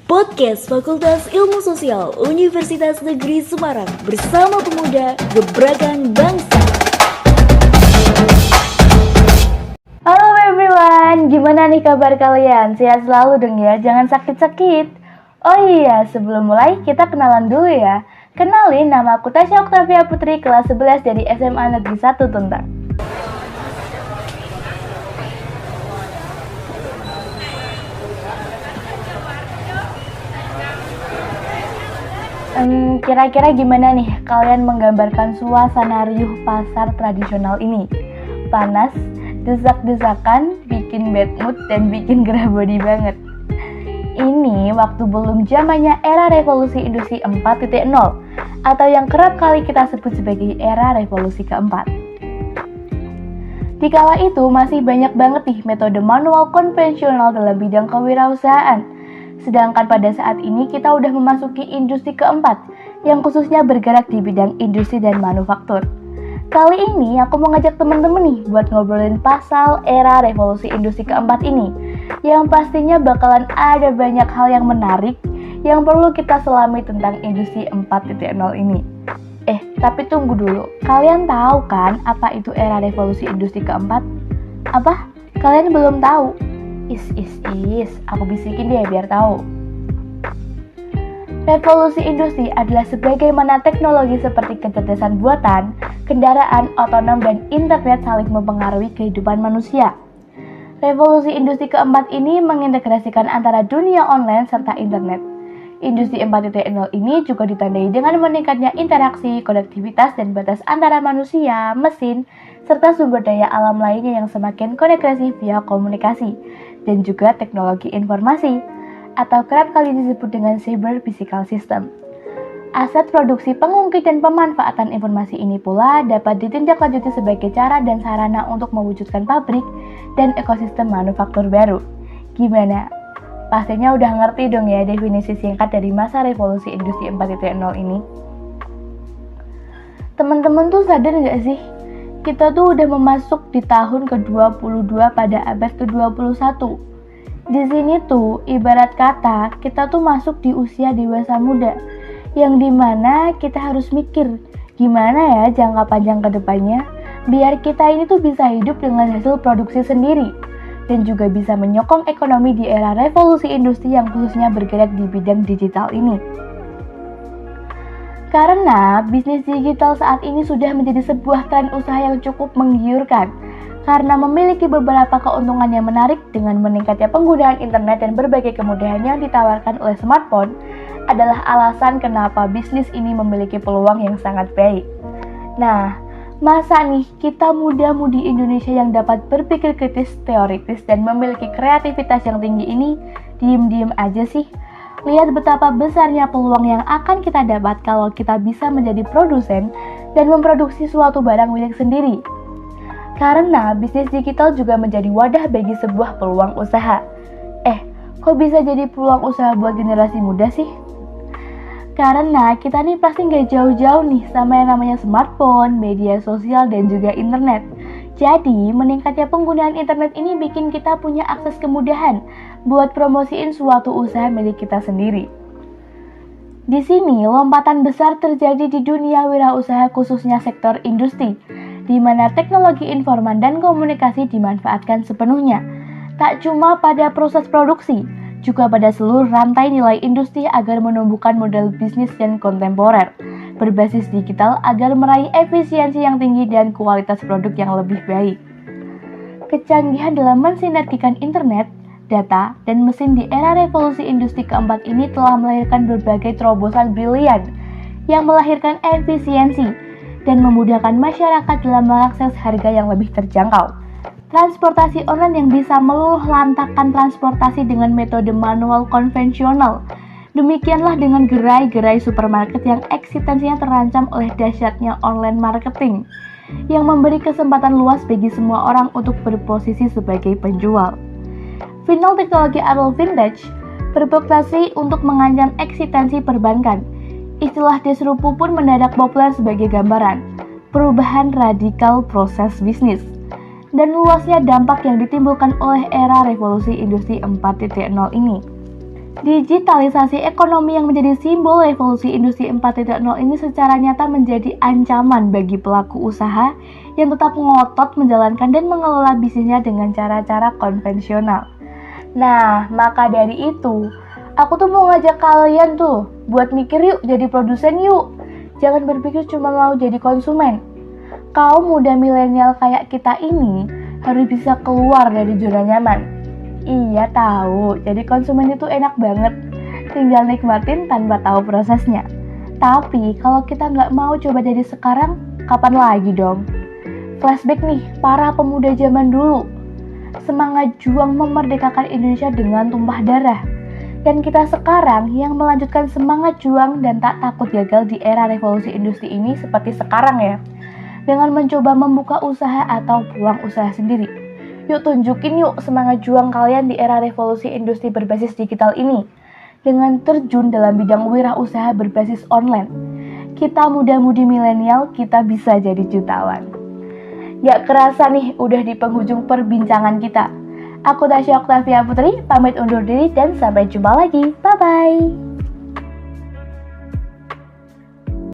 Podcast Fakultas Ilmu Sosial Universitas Negeri Semarang bersama pemuda gebrakan bangsa. Halo everyone, gimana nih kabar kalian? Sehat selalu dong ya, jangan sakit-sakit. Oh iya, sebelum mulai kita kenalan dulu ya. Kenalin, nama aku Tasya Oktavia Putri, kelas 11 dari SMA Negeri 1 Tuntang. Kira-kira gimana nih kalian menggambarkan suasana riuh pasar tradisional ini? Panas, desak-desakan, bikin bad mood, dan bikin gerah body banget. Ini waktu belum zamannya era revolusi industri 4.0 atau yang kerap kali kita sebut sebagai era revolusi keempat. Di kala itu masih banyak banget nih metode manual konvensional dalam bidang kewirausahaan. Sedangkan pada saat ini kita udah memasuki industri keempat yang khususnya bergerak di bidang industri dan manufaktur. Kali ini aku mau ngajak temen-temen nih buat ngobrolin pasal era revolusi industri keempat ini, yang pastinya bakalan ada banyak hal yang menarik yang perlu kita selami tentang industri 4.0 ini. Tapi tunggu dulu, kalian tahu kan apa itu era revolusi industri keempat? Apa? Kalian belum tahu? Aku bisikin deh biar tahu. Revolusi industri adalah sebagaimana teknologi seperti kecerdasan buatan, kendaraan otonom, dan internet saling mempengaruhi kehidupan manusia. Revolusi industri keempat ini mengintegrasikan antara dunia online serta internet. Industri 4.0 ini juga ditandai dengan meningkatnya interaksi, konektivitas, dan batas antara manusia, mesin, serta sumber daya alam lainnya yang semakin koneksi via komunikasi, dan juga teknologi informasi, atau kerap kali disebut dengan cyber physical system. Aset produksi, pengungkit, dan pemanfaatan informasi ini pula dapat ditindaklanjuti sebagai cara dan sarana untuk mewujudkan pabrik dan ekosistem manufaktur baru. Gimana? Pastinya udah ngerti dong ya definisi singkat dari masa revolusi industri 4.0 ini. Teman-teman tuh sadar nggak sih? Kita tuh udah memasuk di tahun ke-22 pada abad ke-21. Di sini tuh ibarat kata kita tuh masuk di usia dewasa muda, yang dimana kita harus mikir gimana ya jangka panjang ke depannya biar kita ini tuh bisa hidup dengan hasil produksi sendiri dan juga bisa menyokong ekonomi di era revolusi industri yang khususnya bergerak di bidang digital ini. Karena bisnis digital saat ini sudah menjadi sebuah tren usaha yang cukup menggiurkan karena memiliki beberapa keuntungan yang menarik dengan meningkatnya penggunaan internet dan berbagai kemudahan yang ditawarkan oleh smartphone adalah alasan kenapa bisnis ini memiliki peluang yang sangat baik. Nah, masa nih kita muda-mudi Indonesia yang dapat berpikir kritis, teoritis, dan memiliki kreativitas yang tinggi ini diem-diem aja sih? Lihat betapa besarnya peluang yang akan kita dapat kalau kita bisa menjadi produsen dan memproduksi suatu barang milik sendiri. Karena bisnis digital juga menjadi wadah bagi sebuah peluang usaha. Kok bisa jadi peluang usaha buat generasi muda sih? Karena kita nih pasti nggak jauh-jauh nih sama yang namanya smartphone, media sosial, dan juga internet. Jadi, meningkatnya penggunaan internet ini bikin kita punya akses kemudahan buat promosiin suatu usaha milik kita sendiri. Di sini, lompatan besar terjadi di dunia wirausaha khususnya sektor industri, di mana teknologi informan dan komunikasi dimanfaatkan sepenuhnya. Tak cuma pada proses produksi, juga pada seluruh rantai nilai industri agar menumbuhkan model bisnis yang kontemporer, berbasis digital agar meraih efisiensi yang tinggi dan kualitas produk yang lebih baik. Kecanggihan dalam mensinergikan internet, data, dan mesin di era revolusi industri keempat ini telah melahirkan berbagai terobosan brilian yang melahirkan efisiensi dan memudahkan masyarakat dalam mengakses harga yang lebih terjangkau. Transportasi online yang bisa meluluh lantakan transportasi dengan metode manual konvensional. Demikianlah dengan gerai-gerai supermarket yang eksistensinya terancam oleh dahsyatnya online marketing, yang memberi kesempatan luas bagi semua orang untuk berposisi sebagai penjual. Final teknologi Apple Vintage berpotensi untuk mengancam eksistensi perbankan. Istilah disrupt pun mendadak populer sebagai gambaran perubahan radikal proses bisnis dan luasnya dampak yang ditimbulkan oleh era revolusi industri 4.0 ini. Digitalisasi ekonomi yang menjadi simbol revolusi industri 4.0 ini secara nyata menjadi ancaman bagi pelaku usaha yang tetap ngotot menjalankan dan mengelola bisnisnya dengan cara-cara konvensional. Nah, maka dari itu, aku tuh mau ngajak kalian tuh buat mikir yuk jadi produsen yuk. Jangan berpikir cuma mau jadi konsumen. Kaum muda milenial kayak kita ini harus bisa keluar dari zona nyaman. Iya tahu, jadi konsumen itu enak banget, tinggal nikmatin tanpa tahu prosesnya. Tapi kalau kita nggak mau coba jadi sekarang, kapan lagi dong? Flashback nih, para pemuda zaman dulu. Semangat juang memerdekakan Indonesia dengan tumpah darah. Dan kita sekarang yang melanjutkan semangat juang dan tak takut gagal di era revolusi industri ini seperti sekarang ya. Dengan mencoba membuka usaha atau peluang usaha sendiri. Yuk tunjukin yuk semangat juang kalian di era revolusi industri berbasis digital ini. Dengan terjun dalam bidang wirausaha berbasis online. Kita muda-mudi milenial, kita bisa jadi jutawan. Gak kerasa nih udah di penghujung perbincangan kita. Aku Tasya Oktavia Putri, pamit undur diri dan sampai jumpa lagi. Bye-bye.